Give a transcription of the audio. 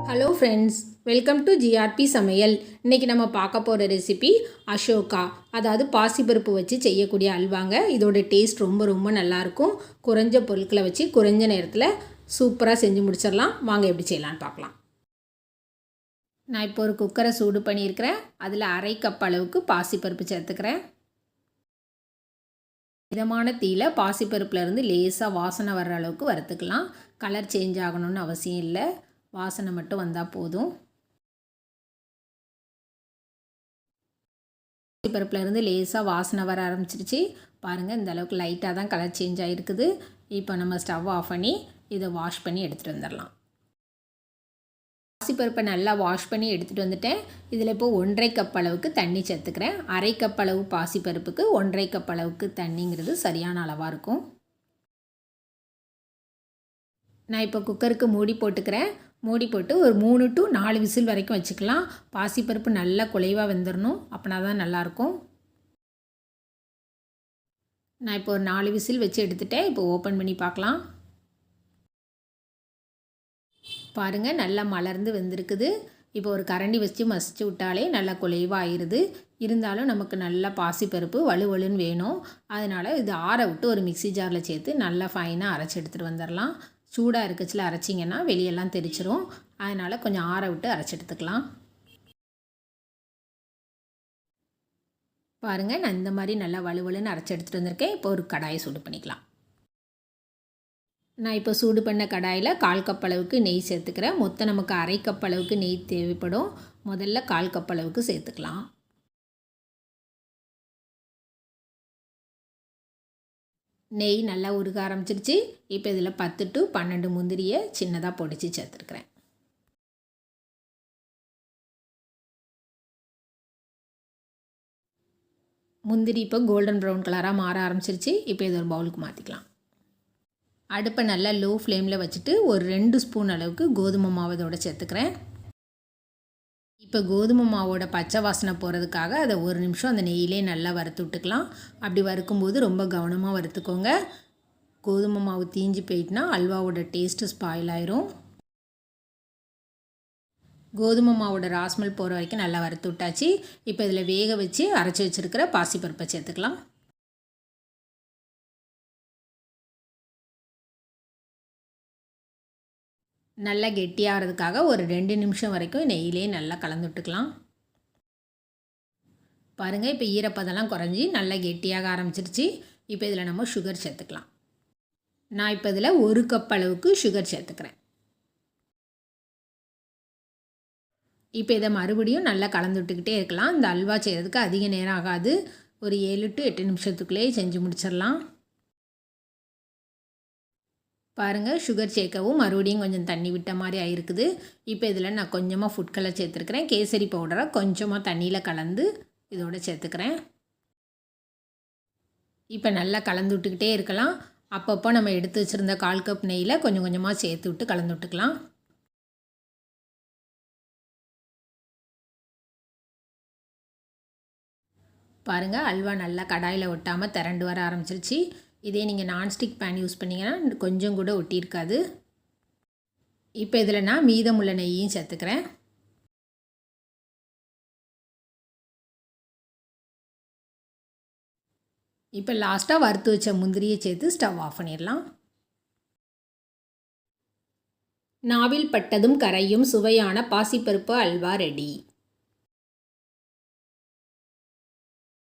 Hello friends, welcome to GRP சமையல். இன்றைக்கி நம்ம பார்க்க போகிற ரெசிபி அசோகா, அதாவது பாசிப்பருப்பு வச்சு செய்யக்கூடிய அல்வாங்க. இதோட டேஸ்ட் ரொம்ப ரொம்ப நல்லாயிருக்கும். குறைஞ்ச பொருட்களை வச்சு குறைஞ்ச நேரத்தில் சூப்பராக செஞ்சு முடிச்சிடலாம். வாங்க எப்படி செய்யலான்னு பார்க்கலாம். நான் இப்போ ஒரு குக்கரை சூடு பண்ணியிருக்கிறேன். அதில் 1/2 கப் அளவுக்கு பாசிப்பருப்பு சேர்த்துக்கிறேன். மிதமான தீயில பாசிப்பருப்புலேருந்து லேசாக வாசனை வர்ற அளவுக்கு வறுத்துக்கலாம். கலர் சேஞ்ச் ஆகணும்னு அவசியம் இல்லை, வாசனை மட்டும் வந்தால் போதும். பருப்புலேருந்து லேசாக வாசனை வர ஆரம்பிச்சிருச்சு பாருங்கள். இந்த அளவுக்கு லைட்டாக தான் கலர் சேஞ்ச் ஆகிருக்குது. இப்போ நம்ம ஸ்டவ் ஆஃப் பண்ணி இதை வாஷ் பண்ணி எடுத்துகிட்டு வந்துடலாம். பாசிப்பருப்பை நல்லா வாஷ் பண்ணி எடுத்துகிட்டு வந்துட்டேன். இதில் இப்போது 1/2 கப் அளவுக்கு தண்ணி சேர்த்துக்கிறேன். 1/2 கப் அளவு பாசிப்பருப்புக்கு 1/2 கப் அளவுக்கு தண்ணிங்கிறது சரியான அளவாக இருக்கும். நான் இப்போ குக்கருக்கு மூடி போட்டுக்கிறேன். மூடி போட்டு ஒரு 3 to 4 விசில் வரைக்கும் வச்சுக்கலாம். பாசிப்பருப்பு நல்லா குலைவாக வெந்துடணும், அப்படின்னா தான் நல்லாயிருக்கும். நான் இப்போ ஒரு 4 விசில் வச்சு எடுத்துட்டேன். இப்போ ஓப்பன் பண்ணி பார்க்கலாம். பாருங்கள், நல்லா மலர்ந்து வெந்திருக்குது. இப்போ ஒரு கரண்டி வச்சு மசிச்சு விட்டாலே நல்லா குலைவாக ஆயிடுது. இருந்தாலும் நமக்கு நல்லா பாசிப்பருப்பு வலுவலுன்னு வேணும். அதனால் இது ஆற விட்டு ஒரு மிக்சி ஜாரில் சேர்த்து நல்லா ஃபைனாக அரைச்சி எடுத்துகிட்டு வந்துடலாம். சூடாக இருக்கச்சில் அரைச்சிங்கன்னா வெளியெல்லாம் தெரிச்சிரும். அதனால் கொஞ்சம் ஆற விட்டு அரைச்சி எடுத்துக்கலாம். பாருங்கள், நான் இந்த மாதிரி நல்லா வலுவலுன்னு அரைச்சி எடுத்துகிட்டு வந்திருக்கேன். இப்போ ஒரு கடாயை சூடு பண்ணிக்கலாம். நான் இப்போ சூடு பண்ண கடாயில் 1/4 கப் அளவுக்கு நெய் சேர்த்துக்கிறேன். மொத்தம் நமக்கு 1/2 கப் அளவுக்கு நெய் தேவைப்படும். முதல்ல 1/4 கப் அளவுக்கு சேர்த்துக்கலாம். நெய் நல்லா உருக ஆரம்பிச்சிருச்சு. இப்போ இதில் 10 to 12 முந்திரியை சின்னதாக பொடிச்சு சேர்த்துருக்குறேன். முந்திரி இப்போ கோல்டன் ப்ரௌன் கலராக மாற ஆரம்பிச்சிருச்சு. இப்போ இது ஒரு பவுலுக்கு மாற்றிக்கலாம். அடுப்பை நல்லா லோ ஃப்ளேமில் வச்சுட்டு ஒரு 2 ஸ்பூன் அளவுக்கு கோதுமை மாவு இதோட சேர்த்துக்கிறேன். இப்போ கோதுமை மாவோட பச்சை வாசனை போகிறதுக்காக அதை 1 நிமிஷம் அந்த நெய்யிலே நல்லா வறுத்து விட்டுக்கலாம். அப்படி வறுக்கும்போது ரொம்ப கவனமாக வறுத்துக்கோங்க. கோதுமை மாவு தீஞ்சு போயிட்டுனா அல்வாவோட டேஸ்ட்டு ஸ்பாயில் ஆயிரும். கோதுமை மாவோட ராஸ்மல் போகிற வரைக்கும் நல்லா வறுத்து விட்டாச்சு. இப்போ இதில் வேக வச்சு அரைச்சி வச்சுருக்கிற பாசிப்பருப்பை சேர்த்துக்கலாம். நல்லா கெட்டியாகிறதுக்காக ஒரு 2 நிமிஷம் வரைக்கும் நெய்யிலே நல்லா கலந்து விட்டுக்கலாம். பாருங்கள், இப்போ ஈரப்பதெல்லாம் குறைஞ்சி நல்லா கெட்டியாக ஆரம்பிச்சிருச்சு. இப்போ இதில் நம்ம சுகர் சேர்த்துக்கலாம். நான் இப்போ இதில் 1 கப் அளவுக்கு சுகர் சேர்த்துக்கிறேன். இப்போ இதை மறுபடியும் நல்லா கலந்து விட்டுக்கிட்டே இருக்கலாம். இந்த அல்வா செய்கிறதுக்கு அதிக நேரம் ஆகாது. ஒரு 7 to 8 நிமிஷத்துக்குள்ளேயே செஞ்சு முடிச்சிடலாம். பாருங்கள், சுகர் சேர்க்கவும் மறுபடியும் கொஞ்சம் தண்ணி விட்ட மாதிரி ஆயிருக்குது. இப்போ இதில் நான் கொஞ்சமாக ஃபுட் கலர் சேர்த்துருக்கிறேன். கேசரி பவுடரை கொஞ்சமாக தண்ணியில் கலந்து இதோடு சேர்த்துக்கிறேன். இப்போ நல்லா கலந்து விட்டுக்கிட்டே இருக்கலாம். அப்பப்போ நம்ம எடுத்து வச்சுருந்த 1/4 கப் நெய்யில் கொஞ்சம் கொஞ்சமாக சேர்த்து விட்டு கலந்து விட்டுக்கலாம். பாருங்கள், அல்வா நல்லா கடாயில் ஒட்டாமல் திரண்டு வர ஆரம்பிச்சிருச்சு. இதே நீங்கள் நான்ஸ்டிக் பேன் யூஸ் பண்ணிங்கன்னா கொஞ்சம் கூட ஒட்டியிருக்காது. இப்போ இதில் நான் மீதமுள்ள நெய்யும் சேர்த்துக்கிறேன். இப்போ லாஸ்ட்டாக வறுத்து வச்ச முந்திரியை சேர்த்து ஸ்டவ் ஆஃப் பண்ணிடலாம். நாவில் பட்டதும் கரையும் சுவையான பாசிப்பருப்பு அல்வா ரெடி.